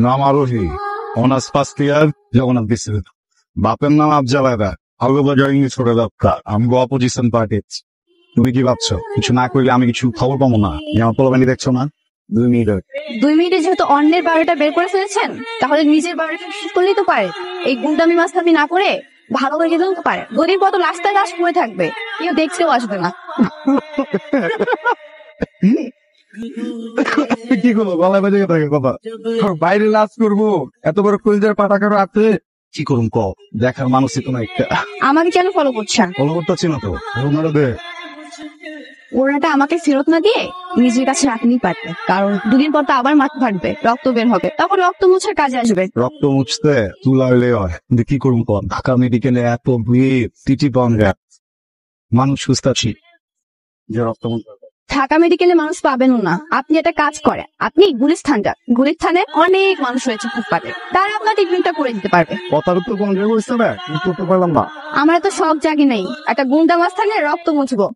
নাম আরোহী, honours first year, Jagannath বিশ্ববিদ্যালয়। বাপের নাম আফজাল আয়দা, আলুবাজার ইংলিশ ছোট দপ্তর। আমি অপোজিশন পার্টি। তুমি কি ভাবছো কিছু না করলে আমি কিছু খবর পাবো না? আমার পোলাপানি দেখছো না? 2 মিনিট। 2 মিনিটে যেহেতু অন্যের বারোটা বের করে ফেলেছেন, তাহলে নিজের বারোটা শেষ করলেই তো পারে। এই গুন্ডামি মাস্তামি না করে ভালো করে গেলেও তো পারে। গরিব কত রাস্তায় লাশ পড়ে থাকবে, কেউ দেখতেও আসবে না। কি করবো, গলায় বাজে থাকে কথা। বাইরে লাজ করবো, এত বড় কলিজার পাটাকারও আছে। কি করুন ক, দেখার মানুষই তো না একটা। আমাকে কেন ফলো করছেন? ফলো করতেছি না তো, ওরাটা আমাকে ফেরত না দিয়ে নিজের কাছে রাখলেই পারবে, কারণ 2 দিন পর তো আবার মাথা ফাটবে, রক্ত বের হবে, তখন রক্ত মুছার কাজে আসবে। রক্ত মুছতে তুলা হইলে হয়, কিন্তু কি করুন কর, ঢাকা মেডিকেলে এত ভিড়, টিটি পাওয়া যায়, মানুষ সুস্থ আছি যে রক্ত মুছতে। ঢাকা মেডিকেলে মানুষ পাবেনও না। আপনি একটা কাজ করেন, আপনি গুলিস্তান যান। গুলিস্তানে অনেক মানুষ রয়েছে ফুটপাতে, তারা আপনার ট্রিটমেন্টটা করে দিতে পারবে। কথার উত্তর কোন জায়গায় বলছে না, করতে পারলাম না। আমরা তো সব জায়গায় নেই, একটা গুন্ডা মাস্তানের রক্ত মুছবো।